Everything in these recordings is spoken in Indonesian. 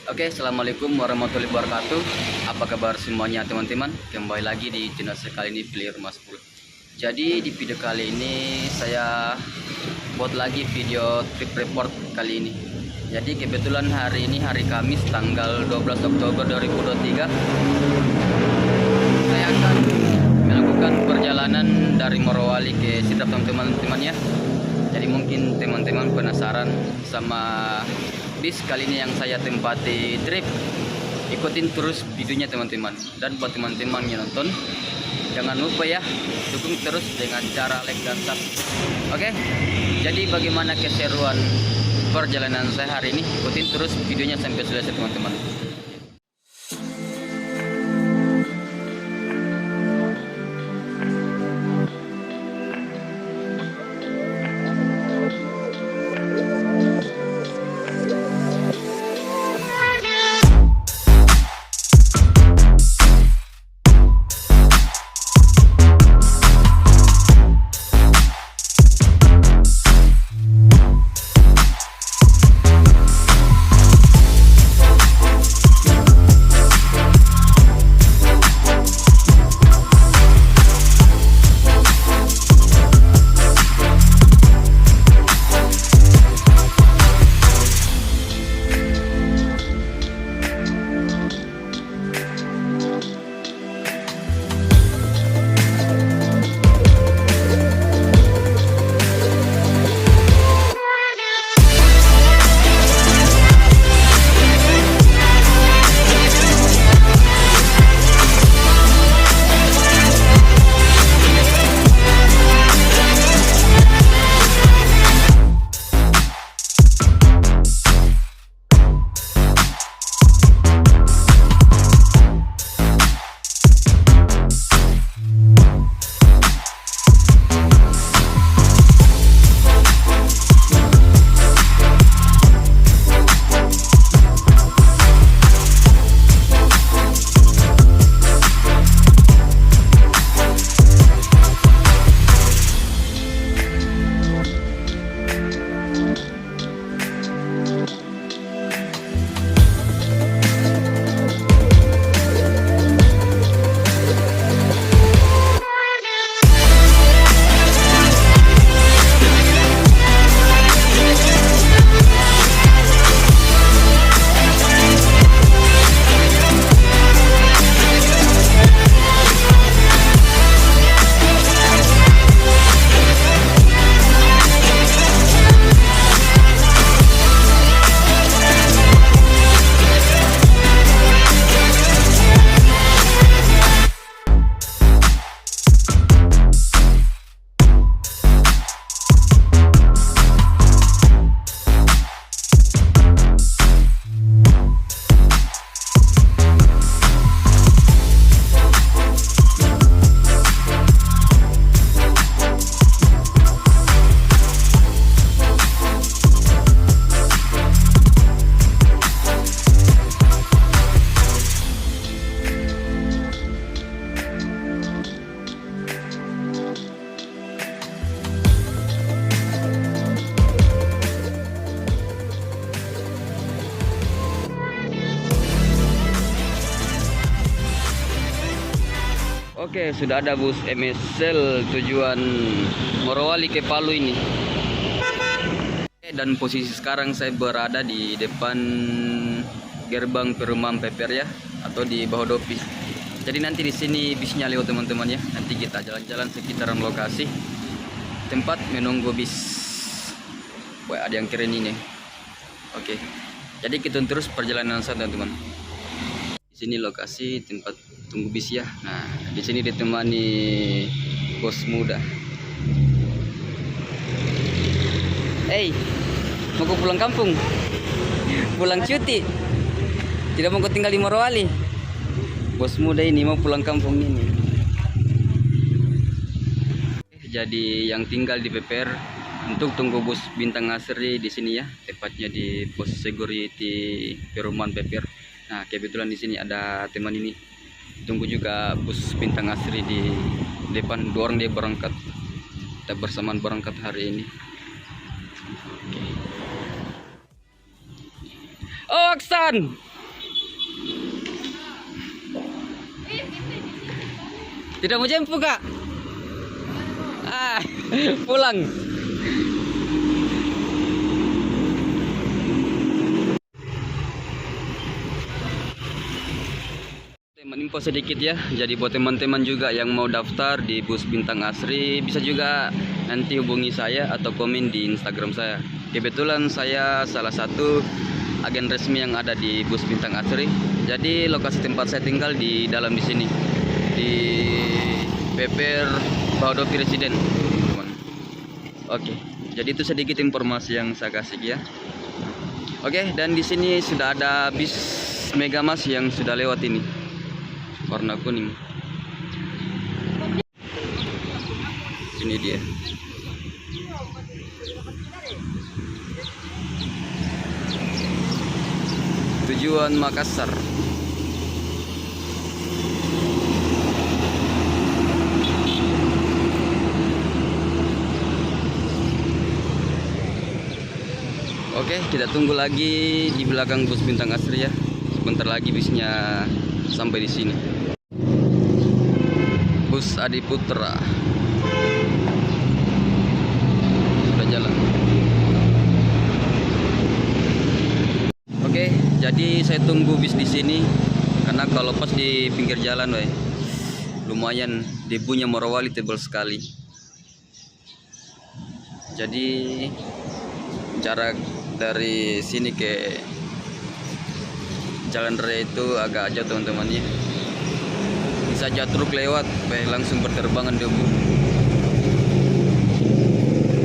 Oke, assalamualaikum warahmatullahi wabarakatuh. Apa kabar semuanya teman-teman? Kembali lagi di channel saya kali ini, Pilih Rumah 10. Jadi di video kali ini saya buat lagi video trip report kali ini. Jadi kebetulan hari ini hari Kamis tanggal 12 Oktober 2023. Saya akan melakukan perjalanan dari Morowali ke Sidrap teman-teman ya. Jadi mungkin teman-teman penasaran sama bis kali ini yang saya tempati trip. Ikutin terus videonya teman-teman. Dan buat teman-teman yang nonton, jangan lupa ya dukung terus dengan cara like dan subscribe. Oke, jadi bagaimana keseruan perjalanan saya hari ini? Ikutin terus videonya sampai selesai teman-teman. Oke, sudah ada bus MSL tujuan Morowali ke Palu ini. Dan posisi sekarang saya berada di depan gerbang perumahan PPR ya, atau di bawah Dopi. Jadi nanti di sini bisnya lewat teman-teman ya. Nanti kita jalan-jalan sekitaran lokasi tempat menunggu bis. Wah, ada yang keren ini. Oke. Jadi kita terus perjalanan saya teman-teman. Di sini lokasi tempat tunggu bis ya. Nah, di sini ditemani bos muda. Hey, mau ke pulang kampung? Pulang cuti? Tidak mau tinggal di Morowali? Bos muda ini mau pulang kampung ini. Jadi yang tinggal di PPR untuk tunggu bus Bintang Asri di sini ya, tepatnya di pos security perumahan PPR. Nah, kebetulan di sini ada teman ini. Tunggu juga bus Bintang Asri di depan. Dua orang dia berangkat. Kita bersamaan berangkat hari ini. Oh, Aksan. Tidak mau jemput kak? Ah, pulang. Info sedikit ya, jadi buat teman-teman juga yang mau daftar di bus Bintang Asri bisa juga nanti hubungi saya atau komen di Instagram saya. Kebetulan saya salah satu agen resmi yang ada di bus Bintang Asri. Jadi lokasi tempat saya tinggal di dalam di sini, di PPR Bahodopi Residen. Oke, jadi itu sedikit informasi yang saya kasih ya. Oke, dan di sini sudah ada bis Megamas yang sudah lewat ini, warna kuning. Ini dia. Tujuan Makassar. Oke, kita tunggu lagi di belakang bus Bintang Asri ya. Sebentar lagi bisnya sampai di sini. Bus Adiputra sudah jalan. Oke, jadi saya tunggu bis di sini karena kalau pas di pinggir jalan, lumayan debunya Morowali tebal sekali. Jadi jarak dari sini ke jalan raya itu agak jauh teman-teman ya. Bisa aja truk lewat, langsung berterbangan debu.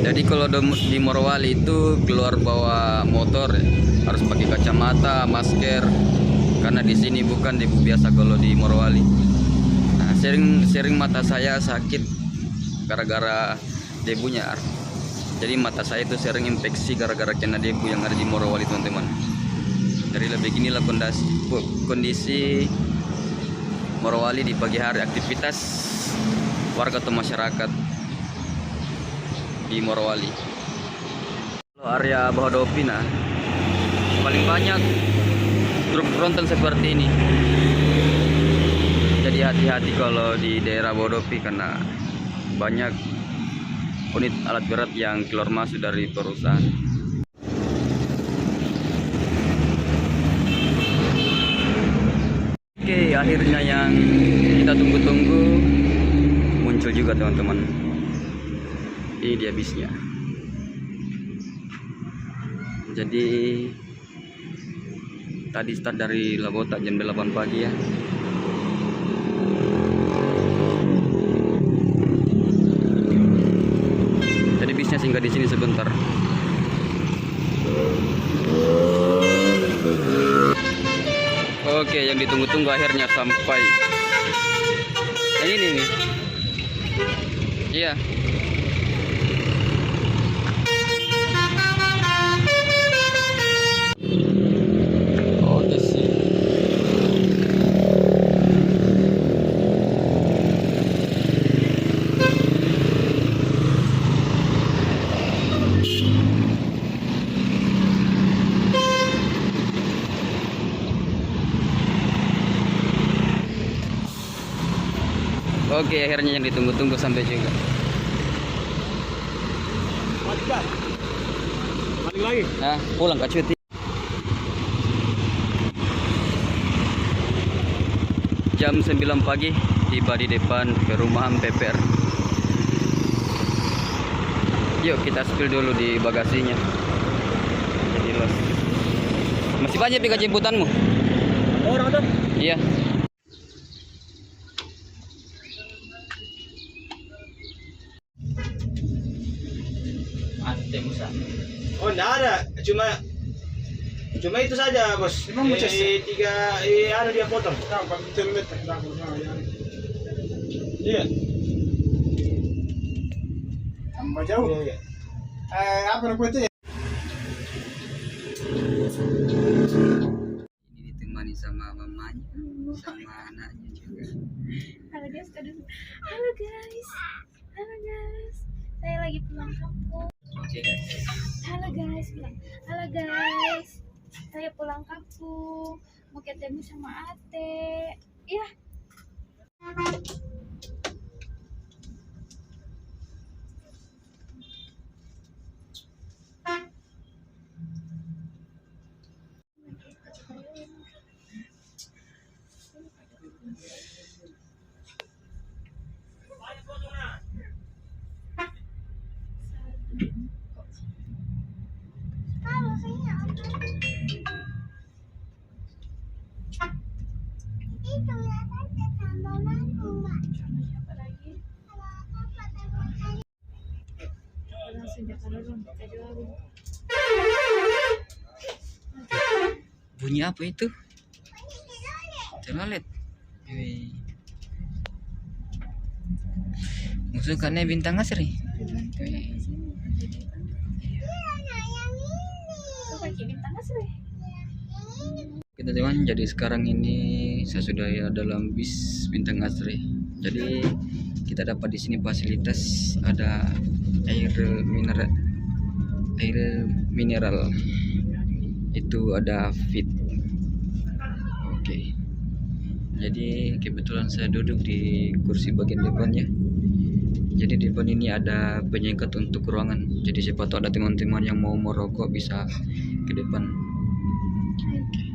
Jadi kalau di Morowali itu keluar bawa motor ya, harus pakai kacamata, masker, karena di sini bukan debu biasa kalau di Morowali. Nah, sering mata saya sakit gara-gara debunya. Jadi mata saya itu sering infeksi gara-gara kena debu yang ada di Morowali teman-teman. Jadi beginilah kondisi Morowali di pagi hari, aktivitas warga atau masyarakat di Morowali. Kalau area Bahodopi paling banyak truk tronton seperti ini. Jadi hati-hati kalau di daerah Bahodopi karena banyak unit alat berat yang keluar masuk dari perusahaan. Oke, akhirnya yang kita tunggu-tunggu muncul juga teman-teman. Ini dia bisnya. Jadi tadi start dari Labota jam 8 pagi ya. Jadi bisnya singgah di sini sebentar. Oke, yang ditunggu-tunggu akhirnya sampai. Ini nih. Iya. Oke sih. Oke, akhirnya yang ditunggu-tunggu sampai juga. Balik lagi. Nah, pulang ke cuti. Jam 9 pagi tiba di depan perumahan PPR. Yuk kita spill dulu di bagasinya. Jadi los. Masih banyak pika jemputanmu? Orang ada? Iya. Oh, enggak ada. Cuma itu saja, Bos. Emang mau cas? Ada dia potong. Iya. Tambah jauh. Iya. Apa namanya itu ya? Ini ditemani sama mamanya, sama anaknya juga. Halo guys, halo guys, halo guys, saya lagi pulang kampung. Oke guys. Halo guys, bilang halo guys, saya pulang kampung, mau ketemu sama Ate, ya. Bunyi apa itu? Telolet. Wih. Musuh karena bintang asri. Wih. Kita teman, jadi sekarang ini saya sudah ya dalam bis bintang asri. Jadi kita dapat di sini fasilitas ada air mineral. Itu ada fit. Oke. Jadi kebetulan saya duduk di kursi bagian depannya. Jadi di depan ini ada penyekat untuk ruangan. Jadi siapa tahu ada teman-teman yang mau merokok bisa ke depan. Oke.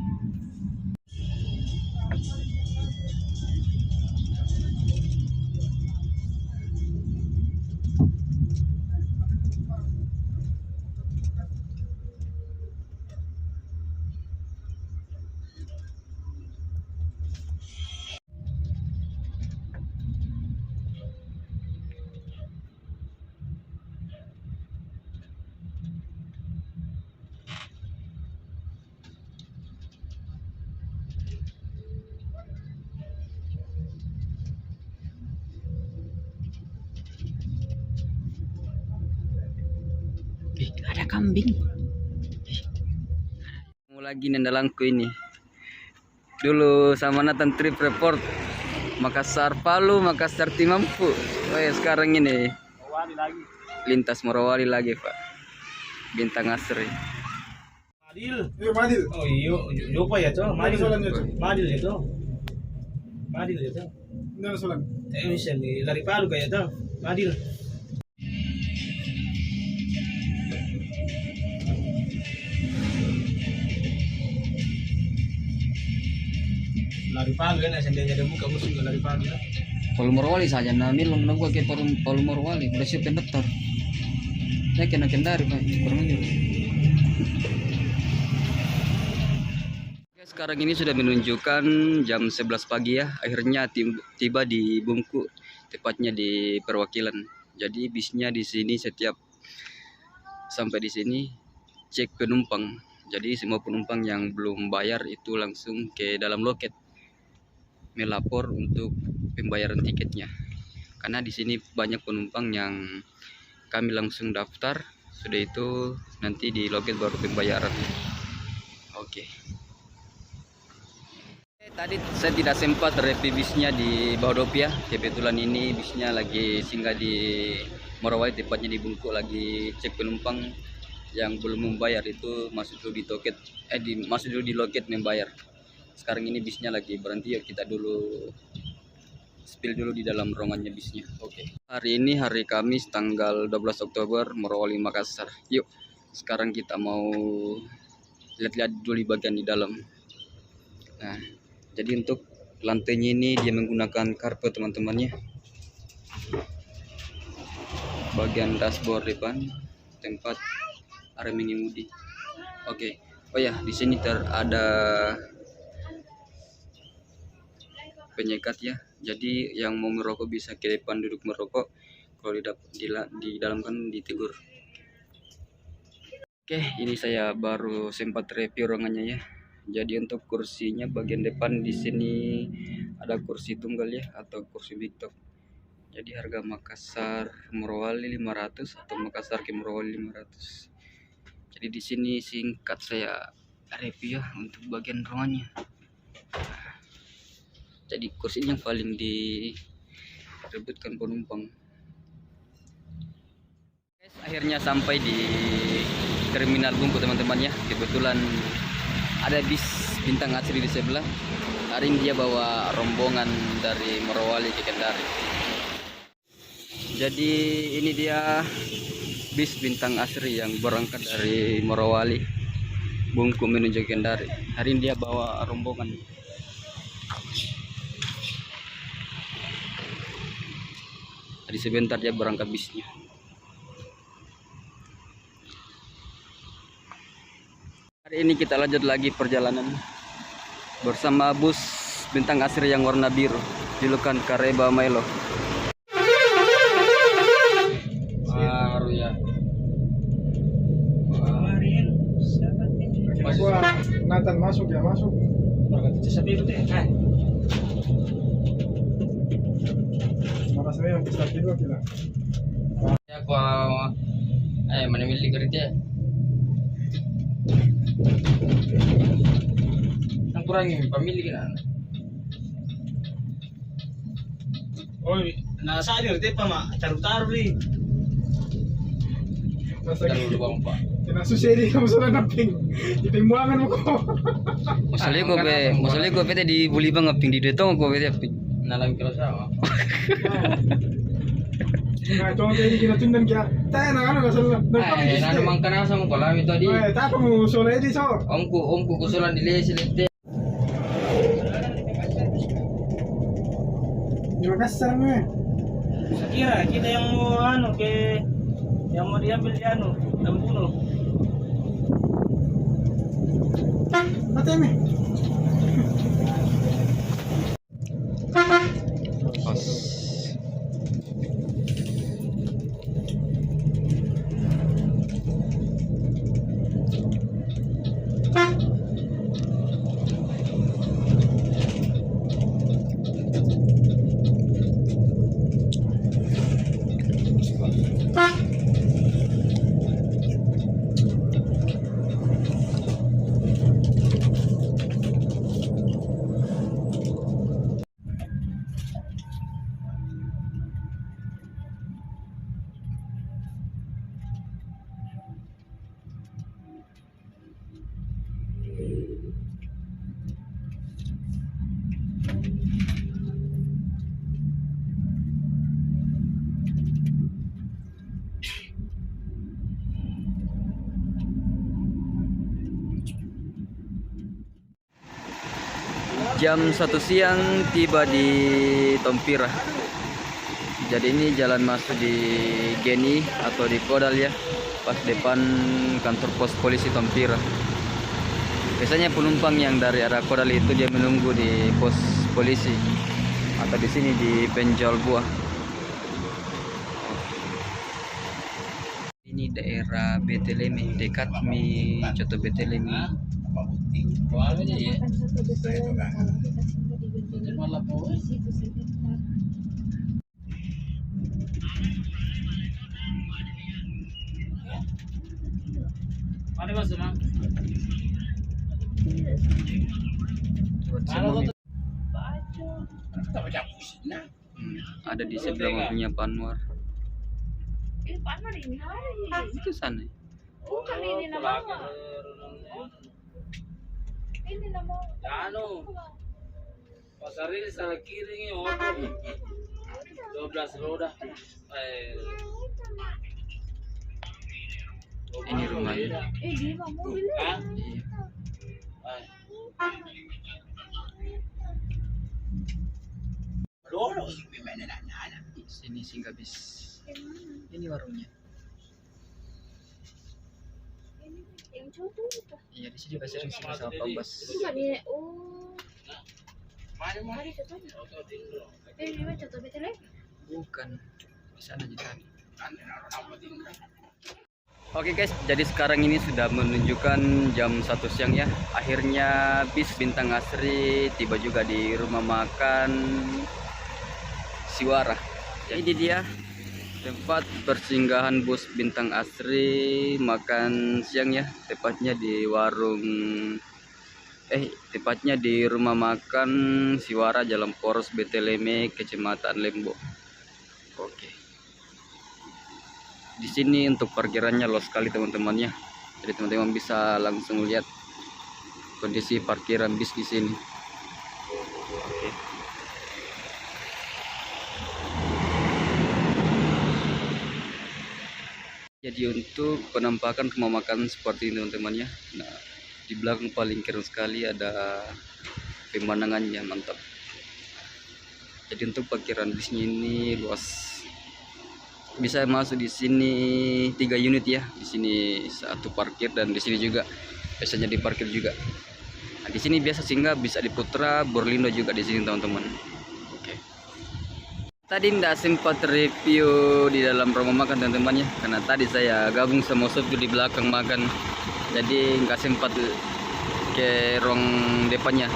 Ada kambing. Mau lagi nendalangku ini. Dulu sama Nathan trip report Makassar Palu, Makassar Timampu. Oh ya, sekarang ini Morowali lagi. lintas Morowali lagi, Pak. Bintang Asri. Madil. Iya, Madil. Oh iya, lupa ya tuh. Madil. Soalnya tuh. Madil itu. Madil itu. Nggak solan. Bisa nih lari Palu kayak tuh. Madil. Lari Palu kan, seandainya ada buka musuh juga lari Palu. Palu Morowali saja namil long nunggu ke Palu Morowali udah siap pendaftar. Saya kena kendari, Pak. Kurang aja. Oke, sekarang ini sudah menunjukkan jam 11 pagi ya. Akhirnya tiba di Bungku, tepatnya di perwakilan. Jadi bisnya di sini setiap sampai di sini cek penumpang. Jadi semua penumpang yang belum bayar itu langsung ke dalam loket melapor untuk pembayaran tiketnya. Karena di sini banyak penumpang yang kami langsung daftar, sudah itu nanti di loket baru pembayaran. Oke. Tadi saya tidak sempat review bisnya di Bahodopia. Kebetulan ini bisnya lagi singgah di Morowali, tepatnya di Bungku, lagi cek penumpang yang belum membayar itu masuk dulu di toket, masuk dulu di loket membayar. Sekarang ini bisnya lagi berhenti, yuk kita dulu spill dulu di dalam ruangannya bisnya. Oke. Hari ini hari Kamis tanggal 12 Oktober Morowali Makassar. Yuk, sekarang kita mau lihat-lihat dulu di bagian di dalam. Nah, jadi untuk lantainya ini dia menggunakan karpet teman-temannya. Bagian dashboard depan tempat area mengemudi. Oke. Oh ya, di sini ada penyekat ya. Jadi yang mau merokok bisa ke depan duduk merokok. Kalau di dalam kan ditegur. Oke, ini saya baru sempat review ruangannya ya. Jadi untuk kursinya bagian depan di sini ada kursi tunggal ya atau kursi big top. Jadi harga Makassar Morowali 500 atau Makassar ke Morowali 500. Jadi di sini singkat saya review ya untuk bagian ruangannya. Jadi kursinya paling direbutkan penumpang. Guys, akhirnya sampai di terminal Bungku teman-teman ya. Kebetulan ada bis bintang asri di sebelah. Hari ini dia bawa rombongan dari Morowali ke Kendari. Jadi ini dia bis bintang asri yang berangkat dari Morowali Bungku menuju Kendari. Hari ini dia bawa rombongan. Tadi sebentar dia berangkat bisnya. Hari ini kita lanjut lagi perjalanan bersama bus bintang asri yang warna biru, julukan Kareba Milo. Baru ya. Kecamatan masuk ya masuk. Berkata sapi itu deh. Mara saya yang bisa kedua bilang. Ya aku menemili kerja. Ang kurang yung pamilya na. Oh, nasa alir te pa ma, taru-taru ri. Nasa Dalo lubang pa. Kinasusiri kamu sa naping. Itimbuangan mo ko. Masali ko pete di buli bang ngaping di dito ko pete aping. Nalang kilo sa. Nah, ito ang kayo kinatundan kaya. Tayo na ano nasa Ay, na naman ka na sa mo pala ito di. Eh, tako mo solo edi so. Omku kusulan dili silite. Di Makassar mo eh. Kira kita yang mau anu ke yang mau diambil di anu, dan bunuh. Ate me. Jam 1 siang tiba di Tompira. Jadi ini jalan masuk di Geni atau di Kodal ya, pas depan kantor pos polisi Tompira. Biasanya penumpang yang dari arah Kodal itu dia menunggu di pos polisi atau di sini di penjual buah. Ini daerah Beteleme, dekat Mi Coto Beteleme. Makan satu betul kalau kita singgah di Beteleme. Situ sebentar. Mana mas ma? Ada di sebelah mobilnya Panwar. Ini Panwar ini hari. Itu sana. Bukan ini nama. Ini nama. Anu. Pasar ini salah kiri nih, 12 roda. Ini rumahnya. Dia mah mobilnya. Hah? Iya. Sini singgah bis. Ini warungnya. Ini yang cowok itu. Iya di sini juga sering singgah sama Pak Bas. Bukan ini. Oh. Mari contohnya. Ini mah contoh Beteleme. Bukan. Di sana juga. Oke guys, jadi sekarang ini sudah menunjukkan jam 1 siang ya. Akhirnya bis Bintang Asri tiba juga di rumah makan Siwara. Jadi dia tempat persinggahan bus Bintang Asri makan siang ya. Tepatnya di tepatnya di rumah makan Siwara Jalan Poros Beteleme, Kecamatan Lembo. Oke. Di sini untuk parkirannya luas sekali teman-teman ya. Jadi teman-teman bisa langsung lihat kondisi parkiran bis di sini. Oke. Jadi untuk penampakan rumah makan seperti ini teman-teman ya. Nah, di belakang paling keren sekali ada pemandangannya mantap. Jadi untuk parkiran bisnya ini luas. Bisa masuk di sini 3 unit ya. Di sini satu parkir dan di sini juga biasanya diparkir juga. Nah, di sini biasa singgah bisa di Putra, Borlindo juga di sini teman-teman. Oke. Tadi nggak sempat review di dalam rumah makan teman-teman ya, karena tadi saya gabung sama sopir di belakang makan. Jadi nggak sempat ke ruang depannya.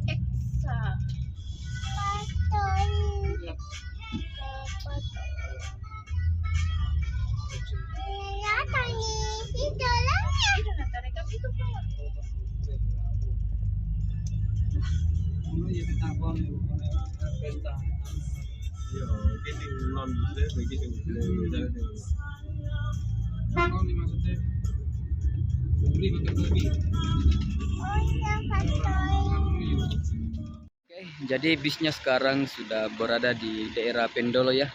Eksa. Oke, jadi bisnya sekarang sudah berada di daerah Pendolo ya.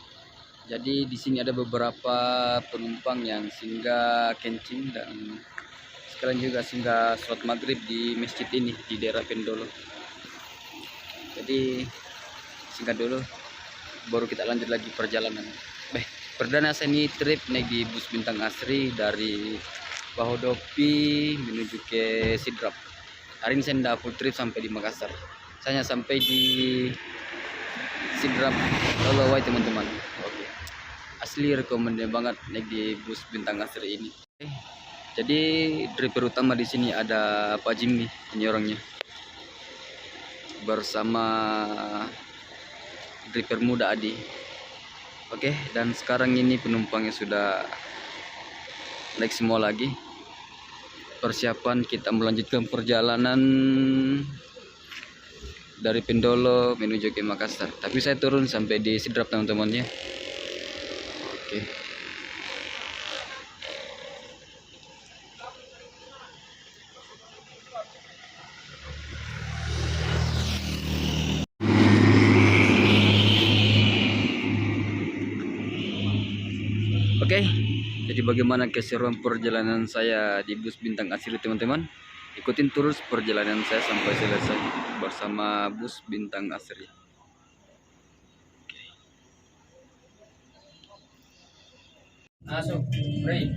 Jadi di sini ada beberapa penumpang yang singgah kencing dan sekalian juga singgah sholat maghrib di masjid ini di daerah Pendolo. Jadi singgah dulu, baru kita lanjut lagi perjalanan. Perdana saya ini trip naik di bus Bintang Asri dari Bahodopi menuju ke Sidrap. Hari ini saya tidak full trip sampai di Makassar. Saya hanya sampai di Sidrap Lolowai teman-teman. Oke. Asli rekomendasi banget naik di bus Bintang Asri ini. Jadi driver utama di sini ada Pak Jimmy, ini orangnya. Bersama driver muda Adi. Oke, dan sekarang ini penumpangnya sudah naik semua lagi. Persiapan kita melanjutkan perjalanan dari Pendolo menuju ke Makassar. Tapi saya turun sampai di Sidrap teman-teman ya. Oke. Oke, jadi bagaimana keseruan perjalanan saya di bus Bintang Asri teman-teman? Ikutin terus perjalanan saya sampai selesai bersama bus Bintang Asri. Masuk, Ray.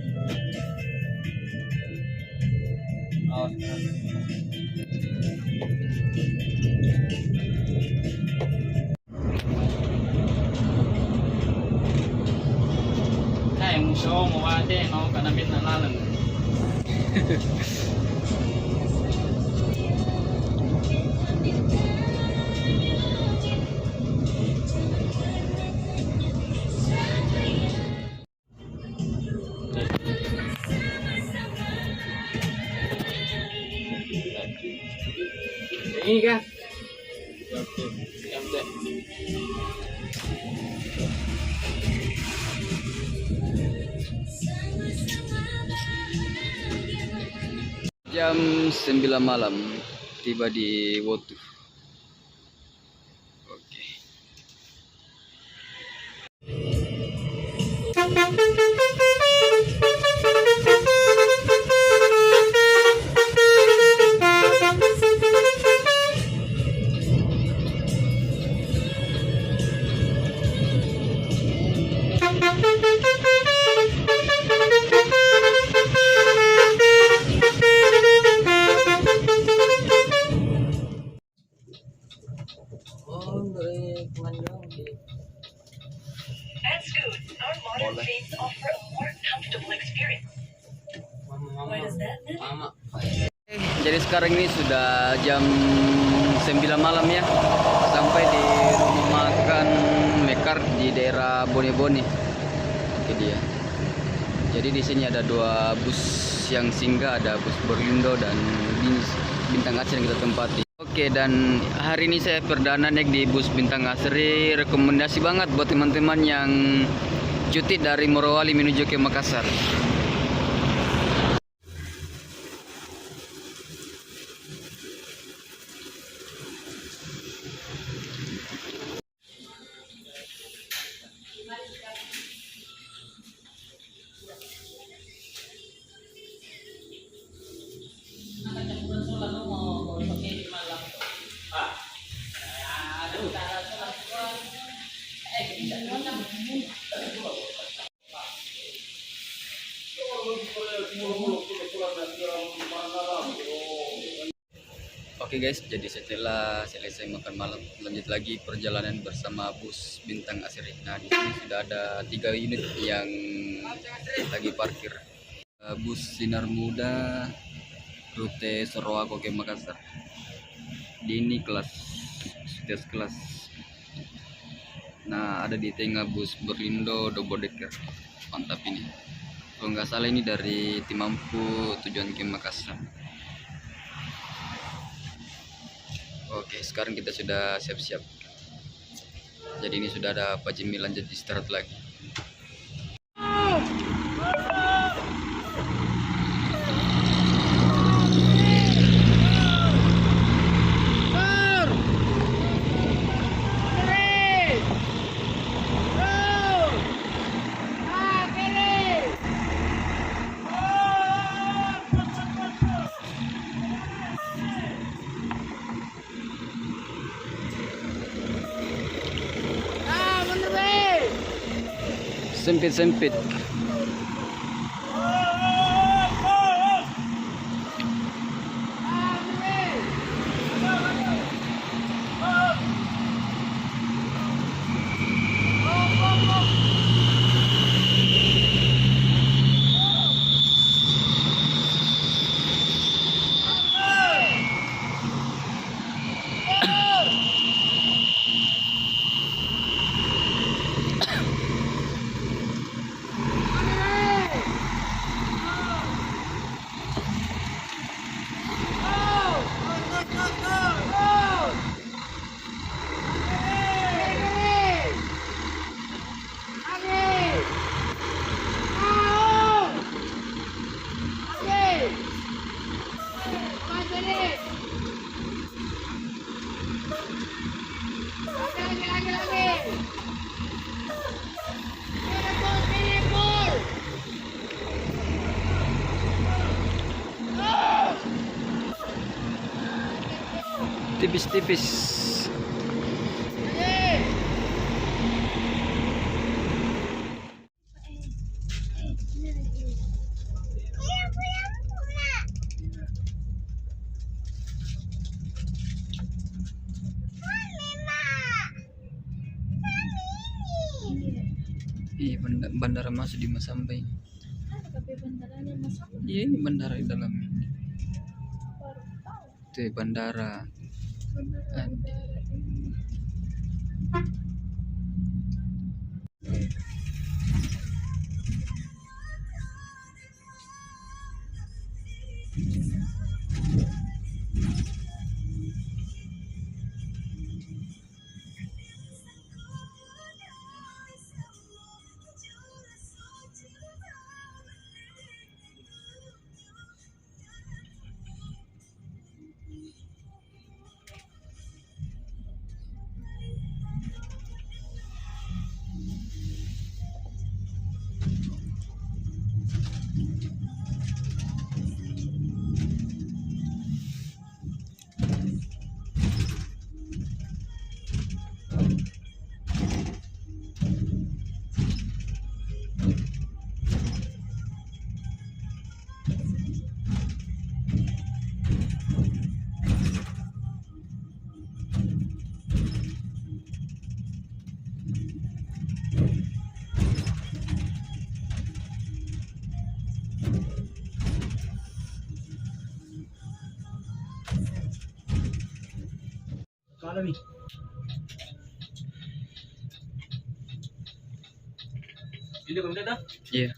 Musuh mau aja mau karena bintang lalang. Ini kan? Jam 9 malam tiba di Wotu. Oke. At Scoot, our modern seats offer a more comfortable experience. What is that, Nana? Jadi sekarang ini sudah jam 9 malam ya. Sampai di rumah makan Mekar di daerah Bone-Bone. Oke dia. Jadi di sini ada dua bus yang singgah, ada bus Berlindo dan Bintang Asri yang kita tempati. Oke, dan hari ini saya perdana naik di bus Bintang Asri. Rekomendasi banget buat teman-teman yang cuti dari Morowali menuju ke Makassar. Oke guys, jadi setelah selesai makan malam, lanjut lagi perjalanan bersama bus Bintang Asri. Nah, di sini sudah ada 3 unit yang lagi parkir. Bus Sinar Muda rute Soroako ke Makassar. Di ini kelas setiap kelas. Nah, ada di tengah bus Berlindo double decker. Mantap ini. Kalau nggak salah ini dari Timampu tujuan ke Makassar. Oke, sekarang kita sudah siap-siap. Jadi ini sudah ada Pak Jimmy, lanjut istirahat lagi. Sempit-sempit. Tipis-tipis. Iya, bandara masuk di Masambai. Tapi bentaranya masak Iya, ini bandara di dalam. baru tahu. Itu bandara. Bandara udara ini. Mana nih? Ini kemudian dah. Iya.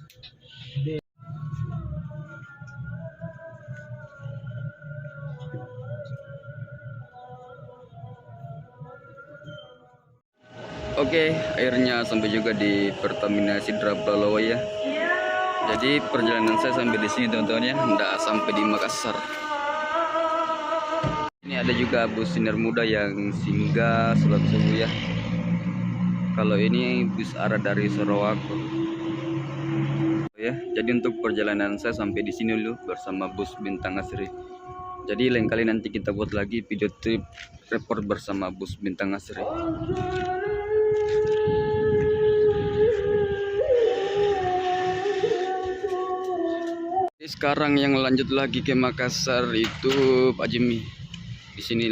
Oke, akhirnya sampai juga di Pertamina Sidrap Balawa ya. Jadi perjalanan saya sampai di sini teman-teman ya, nggak sampai di Makassar. Ini ada juga bus Sinar Muda yang singgah sholat subuh ya. Kalau ini bus arah dari Sorowako. Ya, jadi untuk perjalanan saya sampai di sini dulu bersama bus Bintang Asri. Jadi lain kali nanti kita buat lagi video trip report bersama bus Bintang Asri. Sekarang yang lanjut lagi ke Makassar itu Pak Jimmy. Di sini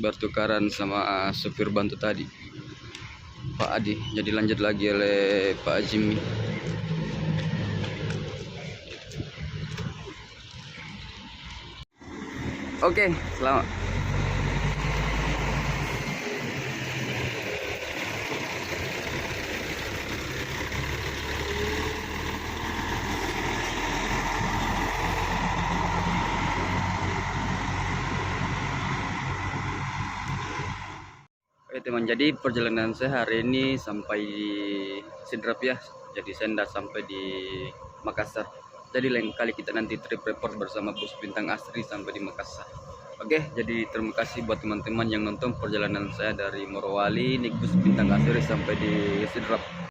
bertukaran sama supir bantu tadi, Pak Adi. Jadi lanjut lagi oleh Pak Jimmy. Oke, selamat. Oke teman, jadi perjalanan saya hari ini sampai di Sidrap ya. Jadi saya tidak sampai di Makassar. Jadi lain kali kita nanti trip report bersama Bus Bintang Asri sampai di Makassar. Oke, jadi terima kasih buat teman-teman yang nonton perjalanan saya dari Morowali naik Bus Bintang Asri sampai di Sidrap.